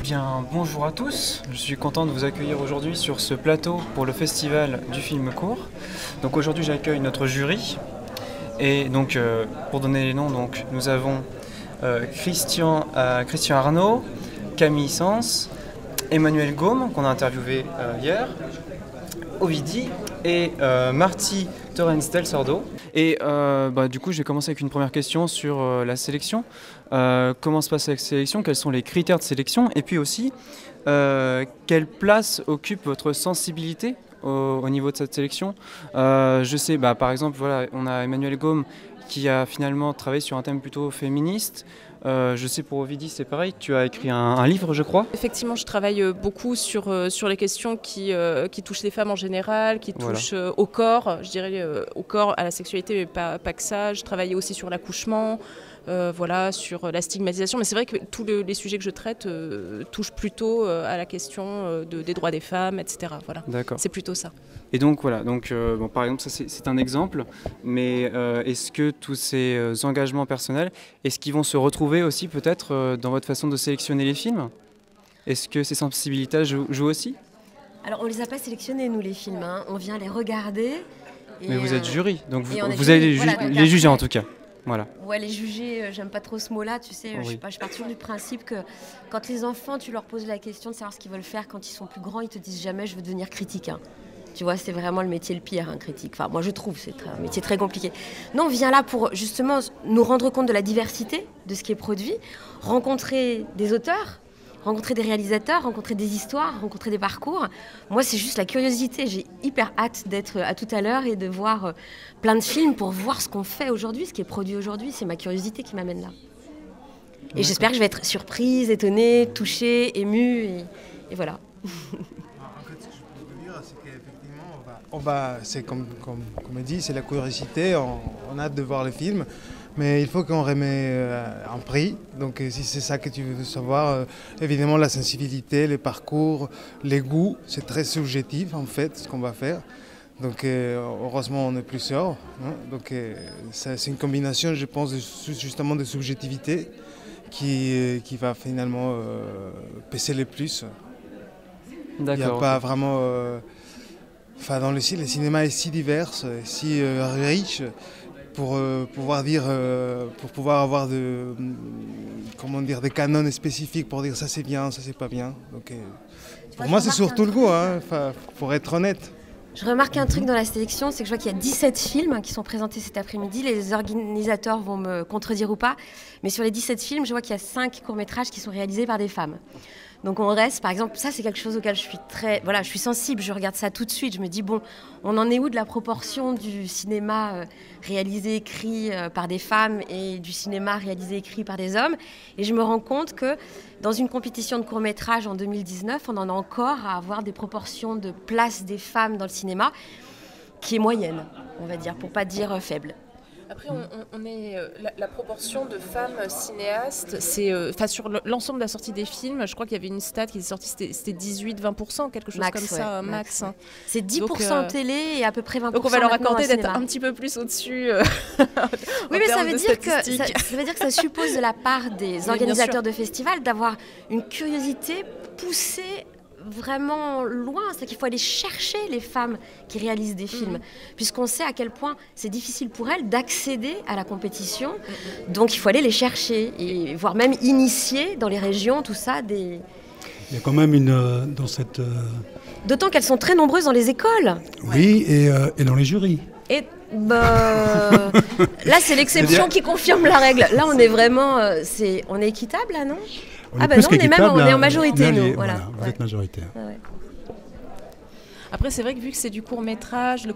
Bien, bonjour à tous, je suis content de vous accueillir aujourd'hui sur ce plateau pour le festival du film court. Donc aujourd'hui j'accueille notre jury et donc pour donner les noms, donc, nous avons Christian Arnaud, Camille Sens, Emmanuel Gaume qu'on a interviewé hier, Ovidie et Marty Torrens-Del Sordo. Et du coup je vais commencer avec une première question sur la sélection. Comment se passe la sélection? Quels sont les critères de sélection? Et puis aussi, quelle place occupe votre sensibilité au niveau de cette sélection? Je sais, par exemple, voilà, on a Emmanuel Gaume qui a finalement travaillé sur un thème plutôt féministe. Je sais pour Ovidie c'est pareil, tu as écrit un livre je crois. Effectivement je travaille beaucoup sur les questions qui touchent les femmes en général, qui touchent au corps, je dirais au corps, à la sexualité mais pas que ça. Je travaillais aussi sur l'accouchement, sur la stigmatisation, mais c'est vrai que tous les sujets que je traite touchent plutôt à la question des droits des femmes, etc. Voilà. D'accord. C'est plutôt ça. Et donc voilà, par exemple ça c'est un exemple, mais est-ce que tous ces engagements personnels, est-ce qu'ils vont se retrouver aussi peut-être dans votre façon de sélectionner les films? Est-ce que ces sensibilités jouent aussi? Alors on les a pas sélectionnés nous les films, hein. On vient les regarder. Mais vous êtes jury, donc vous allez allez les juger en tout cas. Voilà. Ouais, les juger, j'aime pas trop ce mot-là, tu sais, oui. je pars toujours du principe que quand les enfants, tu leur poses la question de savoir ce qu'ils veulent faire quand ils sont plus grands, ils te disent jamais je veux devenir critique. Hein. Tu vois, c'est vraiment le métier le pire, un critique. Enfin, moi je trouve, c'est un métier très compliqué. Non, on vient là pour justement nous rendre compte de la diversité de ce qui est produit, rencontrer des auteurs, rencontrer des réalisateurs, rencontrer des histoires, rencontrer des parcours. Moi, c'est juste la curiosité. J'ai hyper hâte d'être à tout à l'heure et de voir plein de films pour voir ce qu'on fait aujourd'hui, ce qui est produit aujourd'hui. C'est ma curiosité qui m'amène là. Et j'espère que je vais être surprise, étonnée, touchée, émue, et voilà. En fait, ce que je peux vous dire, c'est qu'effectivement, c'est comme on dit, c'est la curiosité. On a hâte de voir les films. Mais il faut qu'on remet un prix, donc si c'est ça que tu veux savoir, évidemment la sensibilité, les parcours, les goûts, c'est très subjectif en fait ce qu'on va faire. Donc heureusement on est plusieurs, hein, donc c'est une combination je pense justement de subjectivité qui va finalement peser le plus. D'accord. Il n'y a pas vraiment... dans le cinéma est si divers, si riche, pour pouvoir avoir des canons spécifiques pour dire ça c'est bien, ça c'est pas bien. Donc, pour moi c'est surtout le goût, hein, pour être honnête. Je remarque un truc dans la sélection, c'est que je vois qu'il y a 17 films qui sont présentés cet après-midi. Les organisateurs vont me contredire ou pas, mais sur les 17 films, je vois qu'il y a 5 courts-métrages qui sont réalisés par des femmes. Donc on reste, par exemple, ça c'est quelque chose auquel je suis sensible, je regarde ça tout de suite, je me dis bon, on en est où de la proportion du cinéma réalisé, écrit par des femmes et du cinéma réalisé, écrit par des hommes? Et je me rends compte que dans une compétition de court-métrage en 2019, on en a encore à avoir des proportions de place des femmes dans le cinéma qui est moyenne, on va dire, pour pas dire faible. Après, on est la proportion de femmes cinéastes, c'est sur l'ensemble de la sortie des films, je crois qu'il y avait une stat qui est sortie, c'était 18-20%, quelque chose max, comme ça, max. Ouais. C'est 10% télé et à peu près 20%. Donc on va leur accorder d'être un petit peu plus au-dessus. Oui, mais ça veut dire que ça suppose de la part des organisateurs de festivals d'avoir une curiosité poussée vraiment loin, c'est qu'il faut aller chercher les femmes qui réalisent des films, puisqu'on sait à quel point c'est difficile pour elles d'accéder à la compétition, donc il faut aller les chercher, et voire même initier dans les régions, tout ça, des... Il y a quand même dans cette... D'autant qu'elles sont très nombreuses dans les écoles. Oui, et dans les jurys. Et là, c'est l'exception qui confirme la règle. Là, on est vraiment... on est équitable, là, non? On est en majorité, nous. Voilà, vous êtes majoritaire. Ouais. Après, c'est vrai que vu que c'est du court-métrage,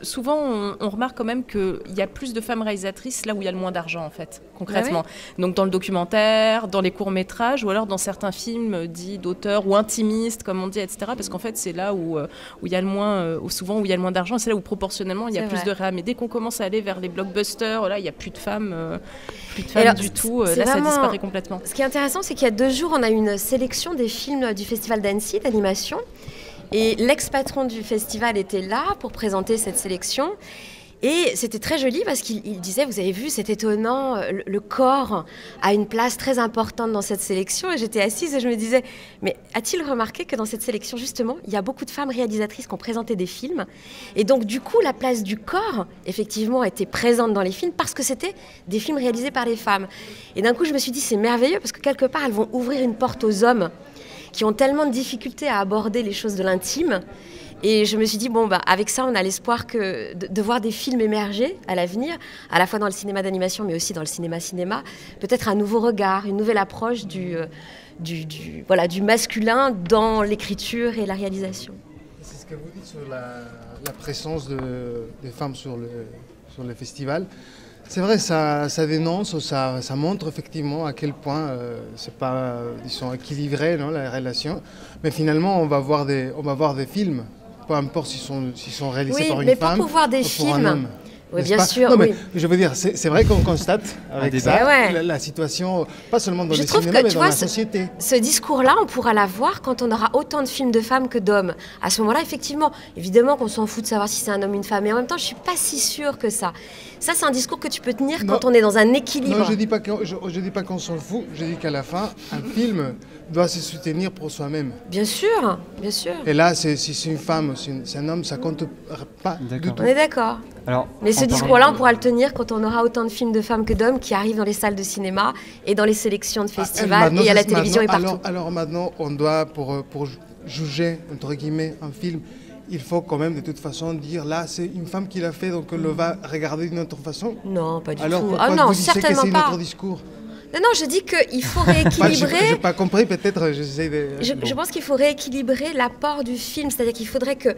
souvent on remarque quand même qu'il y a plus de femmes réalisatrices là où il y a le moins d'argent, en fait, concrètement. Ah oui. Donc dans le documentaire, dans les courts-métrages, ou alors dans certains films dits d'auteurs ou intimistes, comme on dit, etc. Parce qu'en fait, c'est là où il y a le moins, souvent où il y a le moins d'argent, c'est là où proportionnellement il y a plus de réa. Mais dès qu'on commence à aller vers les blockbusters, là, il n'y a plus de femmes du tout. Là, ça disparaît complètement. Ce qui est intéressant, c'est qu'il y a 2 jours, on a eu une sélection des films du Festival d'Annecy d'animation. Et l'ex-patron du festival était là pour présenter cette sélection. Et c'était très joli parce qu'il disait, vous avez vu, c'est étonnant, le corps a une place très importante dans cette sélection. Et j'étais assise et je me disais, mais a-t-il remarqué que dans cette sélection, justement, il y a beaucoup de femmes réalisatrices qui ont présenté des films. Et donc, du coup, la place du corps, effectivement, était présente dans les films parce que c'était des films réalisés par les femmes. Et d'un coup, je me suis dit, c'est merveilleux parce que quelque part, elles vont ouvrir une porte aux hommes qui ont tellement de difficultés à aborder les choses de l'intime. Et je me suis dit, avec ça, on a l'espoir de voir des films émerger à l'avenir, à la fois dans le cinéma d'animation, mais aussi dans le cinéma, peut-être un nouveau regard, une nouvelle approche du masculin dans l'écriture et la réalisation. C'est ce que vous dites sur la présence des femmes sur le festival. C'est vrai, ça dénonce, ça montre effectivement à quel point c'est pas, disons, équilibré, non, la relation. Mais finalement, on va voir des films. Peu importe s'ils sont réalisés par une femme pour voir des ou pour un homme. Oui, bien sûr. Non, mais je veux dire, c'est vrai qu'on constate avec ça la situation, pas seulement dans les cinémas, mais dans la société. Ce discours-là, on pourra l'avoir quand on aura autant de films de femmes que d'hommes. À ce moment-là, effectivement, évidemment qu'on s'en fout de savoir si c'est un homme ou une femme, mais en même temps, je ne suis pas si sûre que ça. Ça, c'est un discours que tu peux tenir quand on est dans un équilibre. Non, je ne dis pas qu'on s'en fout, je dis qu'à la fin, un film doit se soutenir pour soi-même. Bien sûr, bien sûr. Et là, si c'est une femme, si c'est un homme, ça compte pas du tout. On est d'accord. Mais ce discours-là, on pourra le tenir quand on aura autant de films de femmes que d'hommes qui arrivent dans les salles de cinéma et dans les sélections de festivals et à la télévision et partout. Alors maintenant, on doit, pour juger, entre guillemets, un film, il faut quand même de toute façon dire, là, c'est une femme qui l'a fait, donc on le va regarder d'une autre façon. Non, pas du alors, tout. Ah non, certainement pas. C'est un autre discours. Non, je dis qu'il faut rééquilibrer... Je n'ai pas compris, peut-être, j'essaie de... Je pense qu'il faut rééquilibrer l'apport du film, c'est-à-dire qu'il faudrait que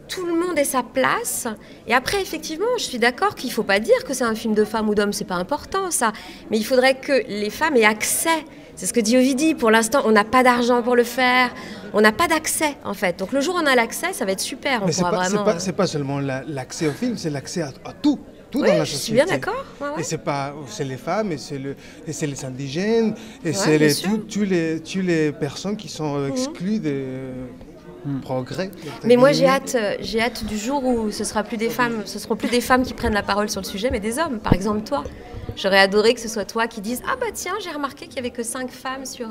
tout le monde ait sa place. Et après, effectivement, je suis d'accord qu'il ne faut pas dire que c'est un film de femme ou d'homme, c'est pas important, ça. Mais il faudrait que les femmes aient accès. C'est ce que dit Ovidie. Pour l'instant, on n'a pas d'argent pour le faire. On n'a pas d'accès, en fait. Donc le jour où on a l'accès, ça va être super. Mais c'est pas seulement l'accès au film, c'est l'accès à tout. Tout oui, dans la je société. suis bien d'accord. Ouais. Et c'est les femmes, et c'est les indigènes, et c'est toutes les personnes qui sont exclues des progrès. Mais moi j'ai hâte du jour où ce seront plus des femmes qui prennent la parole sur le sujet, mais des hommes. Par exemple toi. J'aurais adoré que ce soit toi qui dises « Ah bah tiens, j'ai remarqué qu'il n'y avait que 5 femmes sur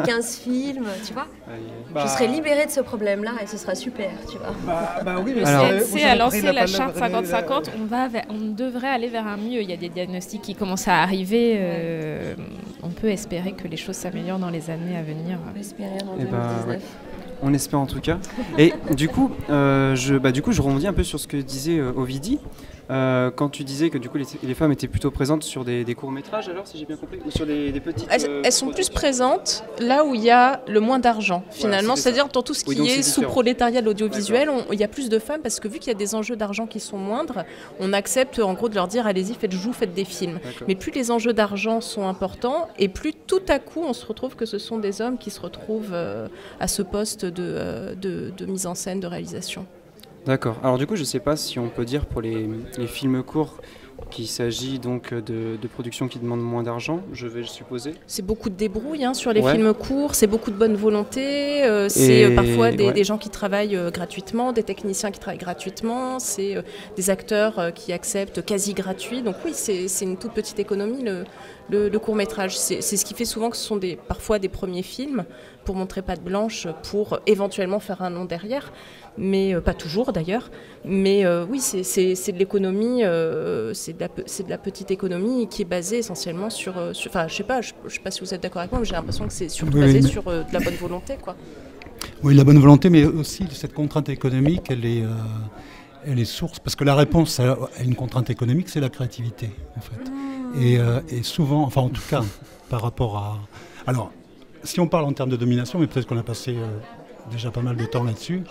15 films, tu vois ». Je serais libérée de ce problème-là et ce sera super, tu vois. Oui, le CNC a lancé la charte 50-50, on devrait aller vers un mieux. Il y a des diagnostics qui commencent à arriver. On peut espérer que les choses s'améliorent dans les années à venir. On peut espérer en 2019. On espère en tout cas. Et du coup, je rebondis un peu sur ce que disait Ovidie. Quand tu disais que du coup les femmes étaient plutôt présentes sur des courts-métrages, alors si j'ai bien compris, ou sur des petites... Elles sont plus présentes là où il y a le moins d'argent, finalement. Voilà, c'est-à-dire dans tout ce qui est sous-prolétariat de l'audiovisuel, il y a plus de femmes parce que vu qu'il y a des enjeux d'argent qui sont moindres, on accepte en gros de leur dire allez-y, faites des films. Mais plus les enjeux d'argent sont importants et plus tout à coup on se retrouve que ce sont des hommes qui se retrouvent à ce poste de mise en scène, de réalisation. D'accord. Alors du coup, je ne sais pas si on peut dire pour les films courts qu'il s'agit donc de productions qui demandent moins d'argent, je vais supposer. C'est beaucoup de débrouille sur les films courts, c'est beaucoup de bonne volonté, c'est parfois des gens qui travaillent gratuitement, des techniciens qui travaillent gratuitement, c'est des acteurs qui acceptent quasi gratuit. Donc oui, c'est une toute petite économie le court-métrage. C'est ce qui fait souvent que ce sont parfois des premiers films pour montrer patte blanche, pour éventuellement faire un nom derrière. Mais pas toujours d'ailleurs, mais oui, c'est de l'économie, c'est de la petite économie qui est basée essentiellement sur enfin, je sais pas si vous êtes d'accord avec moi, mais j'ai l'impression que c'est surtout basé sur de la bonne volonté, quoi. Oui, la bonne volonté, mais aussi cette contrainte économique, elle est source, parce que la réponse à une contrainte économique, c'est la créativité, en fait. Et souvent, enfin en tout cas, par rapport à... Alors, si on parle en termes de domination, mais peut-être qu'on a passé... déjà pas mal de temps là-dessus,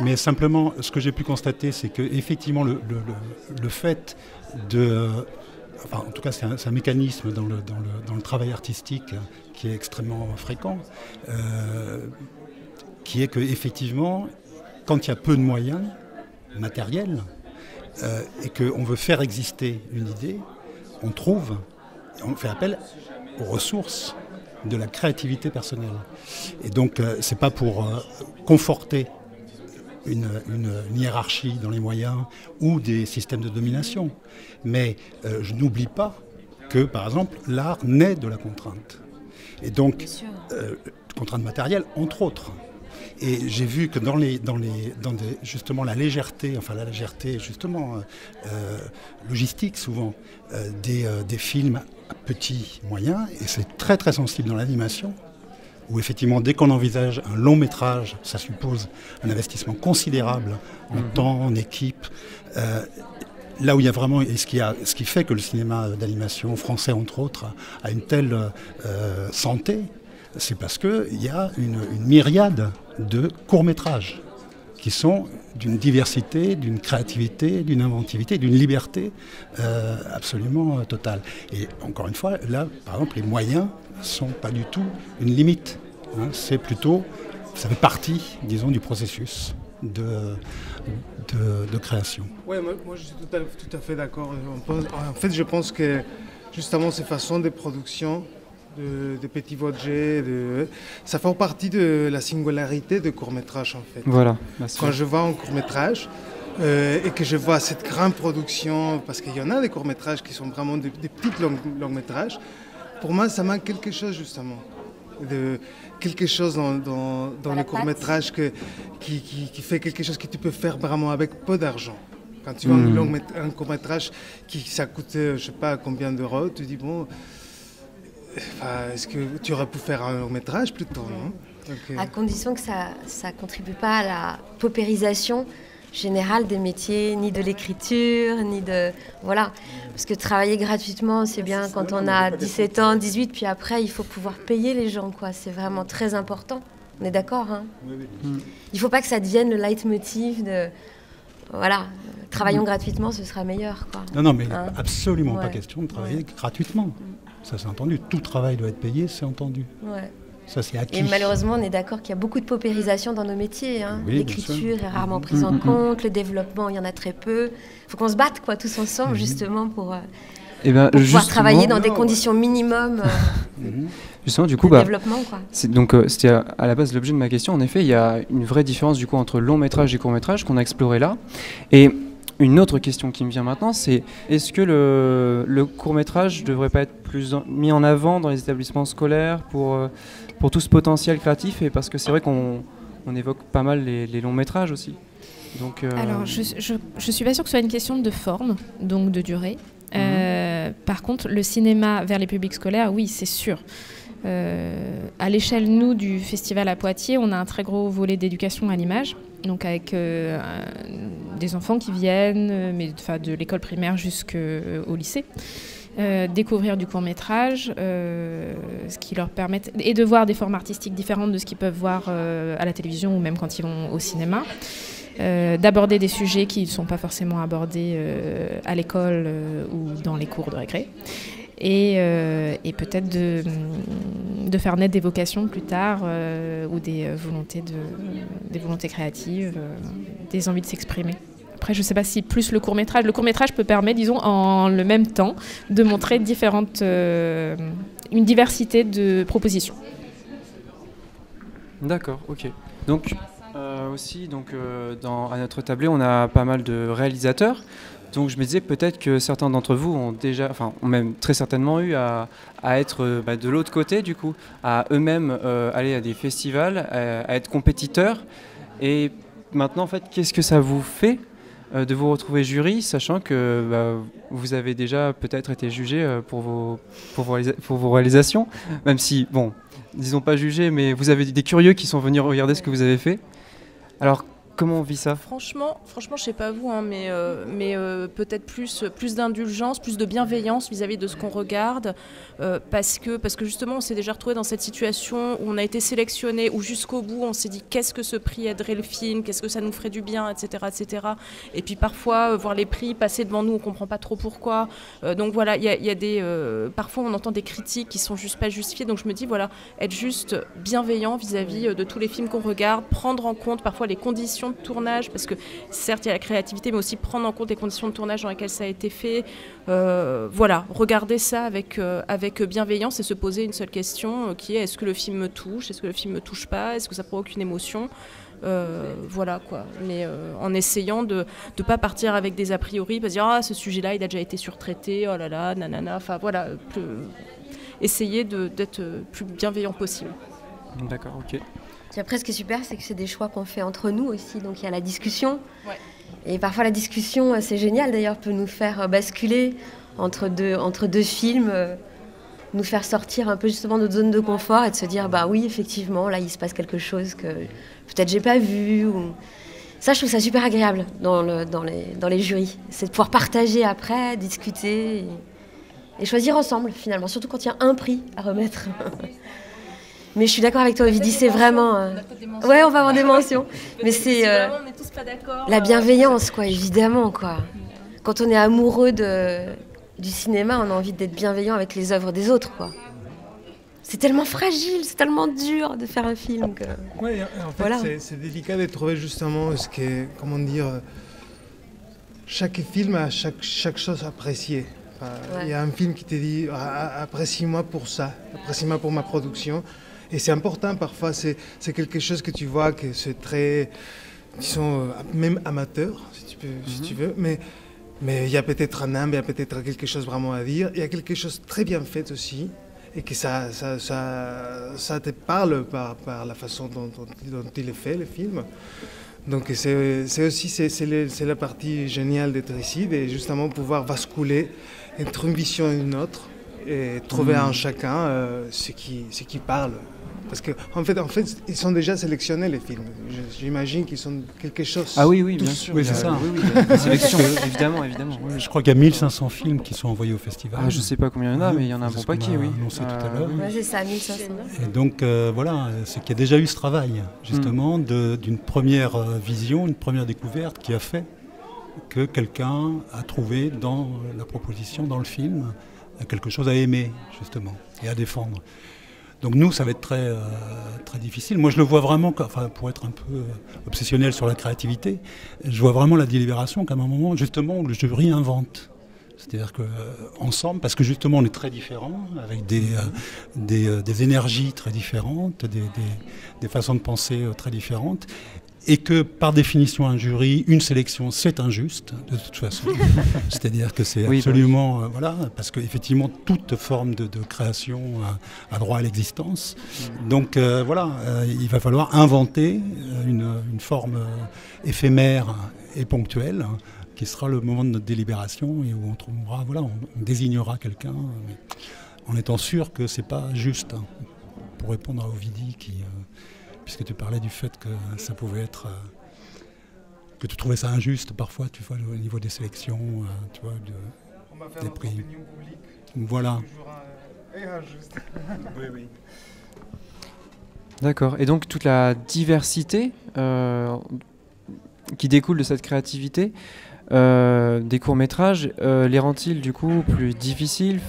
mais simplement ce que j'ai pu constater, c'est que effectivement le fait de, enfin en tout cas c'est un mécanisme dans le travail artistique qui est extrêmement fréquent, qui est que effectivement quand il y a peu de moyens matériels et qu'on veut faire exister une idée, on fait appel aux ressources de la créativité personnelle. Et donc, c'est pas pour conforter une hiérarchie dans les moyens ou des systèmes de domination. Mais je n'oublie pas que, par exemple, l'art naît de la contrainte. Et donc, contrainte matérielle, entre autres. Et j'ai vu que justement la légèreté justement logistique souvent des films à petits moyens, et c'est très très sensible dans l'animation, où effectivement dès qu'on envisage un long métrage, ça suppose un investissement considérable en temps, en équipe. Là où il y a vraiment, et ce qui fait que le cinéma d'animation français, entre autres, a une telle santé, c'est parce qu'il y a une myriade de courts-métrages qui sont d'une diversité, d'une créativité, d'une inventivité, d'une liberté absolument totale. Et encore une fois, là, par exemple, les moyens ne sont pas du tout une limite. Hein, c'est plutôt, ça fait partie, disons, du processus de création. Oui, moi je suis tout à fait d'accord. En fait, je pense que justement ces façons de production, de petits budgets, ça fait partie de la singularité de court-métrage en fait. Voilà. Quand je vois un court-métrage et que je vois cette grande production, parce qu'il y en a des courts-métrages qui sont vraiment des petits longs-métrages, pour moi ça manque quelque chose justement. Quelque chose dans le court-métrage qui fait quelque chose que tu peux faire vraiment avec peu d'argent. Quand tu vois un court-métrage ça coûte je sais pas combien d'euros, tu dis bon, est-ce que tu aurais pu faire un long-métrage plutôt, non? À condition que ça ne contribue pas à la paupérisation générale des métiers, ni de l'écriture, ni de... Voilà. Parce que travailler gratuitement, c'est bien quand on a 17 ans, 18, puis après, il faut pouvoir payer les gens, quoi. C'est vraiment très important. On est d'accord, hein? Il ne faut pas que ça devienne le leitmotiv de... Voilà, travaillons gratuitement, ce sera meilleur, quoi. Non, mais absolument pas question de travailler gratuitement. Ça, c'est entendu. Tout travail doit être payé, c'est entendu. Ouais. Ça, c'est acquis. Et malheureusement, on est d'accord qu'il y a beaucoup de paupérisation dans nos métiers. Hein. Oui, l'écriture est rarement prise en compte, le développement, il y en a très peu. Il faut qu'on se batte, quoi, tous ensemble, justement, pour pouvoir travailler dans des conditions minimum justement, du coup, de développement, quoi. C'était à la base l'objet de ma question. En effet, il y a une vraie différence du coup entre long métrage et court métrage qu'on a exploré là. Et une autre question qui me vient maintenant, c'est est-ce que le court-métrage ne devrait pas être plus mis en avant dans les établissements scolaires pour tout ce potentiel créatif, et parce que c'est vrai qu'on évoque pas mal les longs-métrages aussi. Donc, Alors, je suis pas sûre que ce soit une question de forme, donc de durée. Par contre, le cinéma vers les publics scolaires, oui, c'est sûr. À l'échelle, nous, du festival à Poitiers, on a un très gros volet d'éducation à l'image, donc avec des enfants qui viennent de l'école primaire jusqu'au lycée, découvrir du court-métrage, ce qui leur permet et de voir des formes artistiques différentes de ce qu'ils peuvent voir à la télévision ou même quand ils vont au cinéma. D'aborder des sujets qui ne sont pas forcément abordés à l'école ou dans les cours de récré. Et peut-être de faire naître des vocations plus tard ou des volontés créatives, des envies de s'exprimer. Après, je ne sais pas si plus le court-métrage. Le court-métrage peut permettre, disons, en le même temps, de montrer une diversité de propositions. D'accord, ok. Donc, aussi, à notre tablée, on a pas mal de réalisateurs. Donc je me disais peut-être que certains d'entre vous ont même très certainement eu à être de l'autre côté du coup, à eux-mêmes aller à des festivals, à être compétiteurs. Et maintenant en fait, qu'est-ce que ça vous fait de vous retrouver jury, sachant que vous avez déjà peut-être été jugé pour vos réalisations, même si, bon, disons pas jugé, mais vous avez des curieux qui sont venus regarder ce que vous avez fait. Alors, comment on vit ça ? Franchement, je sais pas vous, hein, mais peut-être plus d'indulgence, plus de bienveillance vis-à-vis de ce qu'on regarde, parce que justement, on s'est déjà retrouvé dans cette situation où on a été sélectionné, où jusqu'au bout, on s'est dit qu'est-ce que ce prix aiderait le film, qu'est-ce que ça nous ferait du bien, etc., etc. Et puis parfois, voir les prix passer devant nous, on comprend pas trop pourquoi. Donc voilà, il y a des, parfois, on entend des critiques qui sont juste pas justifiées. Donc je me dis voilà, être juste bienveillant vis-à-vis de tous les films qu'on regarde, prendre en compte parfois les conditions de tournage, parce que certes il y a la créativité, mais aussi prendre en compte les conditions de tournage dans lesquelles ça a été fait. Voilà, regarder ça avec bienveillance et se poser une seule question qui est est-ce que le film me touche, est-ce que le film me touche pas, est-ce que ça provoque une émotion. Voilà quoi. Mais en essayant de ne pas partir avec des a priori, pas se dire ah ce sujet-là il a déjà été surtraité, oh là là, nanana. Enfin voilà, essayer d'être plus bienveillant possible. D'accord, ok. Puis après, ce qui est super, c'est que c'est des choix qu'on fait entre nous aussi. Donc il y a la discussion. Ouais. Et parfois la discussion, c'est génial d'ailleurs, peut nous faire basculer entre deux films, nous faire sortir un peu justement de notre zone de confort et de se dire bah oui effectivement là il se passe quelque chose que peut-être j'ai pas vu. Ou... Ça je trouve ça super agréable dans les jurys. C'est de pouvoir partager après, discuter et choisir ensemble finalement, surtout quand il y a un prix à remettre. Mais je suis d'accord avec toi, Ovidie, c'est vraiment... Ouais, on va avoir des mentions. Mais c'est on n'est tous pas d'accord. La bienveillance, quoi, évidemment, quoi. Quand on est amoureux du cinéma, on a envie d'être bienveillant avec les œuvres des autres, quoi. C'est tellement fragile, c'est tellement dur de faire un film que... Oui, en fait, voilà. C'est délicat de trouver justement ce qui est, comment dire... Chaque film a chaque chose appréciée. Il y a un film qui te dit apprécie-moi pour ça, apprécie-moi pour ma production. Et c'est important parfois, c'est quelque chose que tu vois que c'est très, disons, même amateur, si tu veux, mais il y a peut-être un âme, il y a peut-être quelque chose vraiment à dire, il y a quelque chose très bien fait aussi, et que ça te parle par la façon dont il est fait, le film. Donc c'est aussi la partie géniale d'être ici, de justement pouvoir basculer entre une vision et une autre, et trouver en chacun ce qui parle. Parce qu'en fait, ils sont déjà sélectionnés, les films. J'imagine qu'ils sont quelque chose... Ah oui, bien sûr. Oui, c'est ça. Oui, la sélection, évidemment. Oui, je crois qu'il y a 1500 films qui sont envoyés au festival. Ah, je ne sais pas combien il y en a, mais il y en a un bon paquet, oui. Annoncé tout à l'heure. Ouais, c'est ça, 1500. Et donc, voilà, c'est qu'il y a déjà eu ce travail, justement, d'une première vision, une première découverte qui a fait que quelqu'un a trouvé dans la proposition, dans le film, quelque chose à aimer, justement, et à défendre. Donc nous, ça va être très, très difficile. Moi, je le vois vraiment, pour être un peu obsessionnel sur la créativité, je vois vraiment la délibération comme un moment, justement, où le jury invente. C'est-à-dire qu'ensemble, parce que justement, on est très différents, avec des énergies très différentes, des façons de penser très différentes, et que par définition, un jury, une sélection, c'est injuste, de toute façon. C'est-à-dire que c'est absolument... voilà, parce qu'effectivement, toute forme de création a droit à l'existence. Donc voilà, il va falloir inventer une forme éphémère et ponctuelle, qui sera le moment de notre délibération, et où on trouvera, voilà, on désignera quelqu'un, en étant sûr que c'est pas juste. Pour répondre à Ovidie, puisque tu parlais du fait que ça pouvait être... que tu trouvais ça injuste parfois, tu vois, au niveau des sélections, tu vois, des prix. Voilà. Oui. D'accord. Et donc toute la diversité qui découle de cette créativité des courts-métrages, les rend-ils du coup plus difficiles ?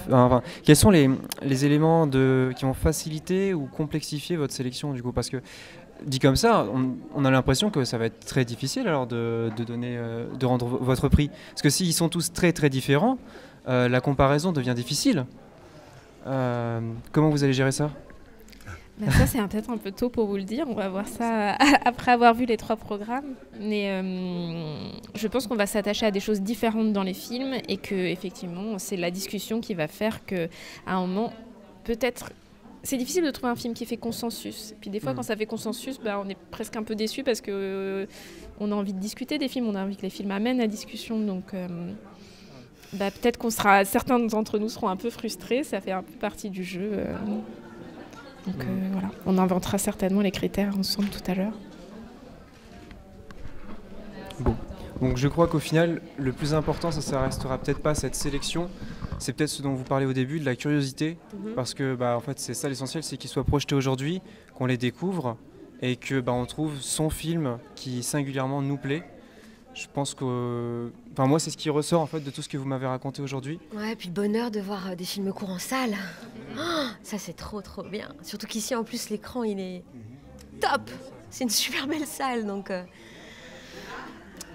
Quels sont les éléments qui ont facilité ou complexifié votre sélection du coup ? Parce que dit comme ça, on a l'impression que ça va être très difficile alors de rendre votre prix. Parce que s'ils sont tous très très différents, la comparaison devient difficile. Comment vous allez gérer ça ? Ben ça, c'est peut-être un peu tôt pour vous le dire. On va voir ça après avoir vu les 3 programmes. Mais je pense qu'on va s'attacher à des choses différentes dans les films et que, effectivement, c'est la discussion qui va faire qu'à un moment, peut-être... C'est difficile de trouver un film qui fait consensus. Puis des fois, quand ça fait consensus, on est presque un peu déçu parce qu'on a envie de discuter des films, on a envie que les films amènent à la discussion. Donc, peut-être certains d'entre nous seront un peu frustrés. Ça fait un peu partie du jeu. Donc voilà, on inventera certainement les critères ensemble tout à l'heure. Bon, donc je crois qu'au final, le plus important, ça restera peut-être pas cette sélection, c'est peut-être ce dont vous parlez au début, de la curiosité, parce que en fait c'est ça l'essentiel, c'est qu'ils soient projetés aujourd'hui, qu'on les découvre et que on trouve son film qui singulièrement nous plaît. Je pense que, moi c'est ce qui ressort en fait de tout ce que vous m'avez raconté aujourd'hui. Ouais, et puis le bonheur de voir des films courts en salle. Oh, ça c'est trop bien. Surtout qu'ici en plus l'écran il est top. C'est une super belle salle donc.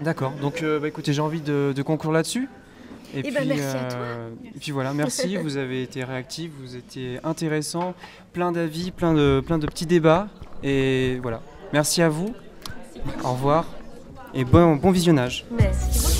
D'accord. Donc écoutez, j'ai envie de conclure là-dessus. Et puis, merci à toi. Et puis voilà, merci. Vous avez été réactifs, vous étiez intéressants, plein d'avis, plein de petits débats. Et voilà. Merci à vous. Au revoir et bon visionnage. Merci.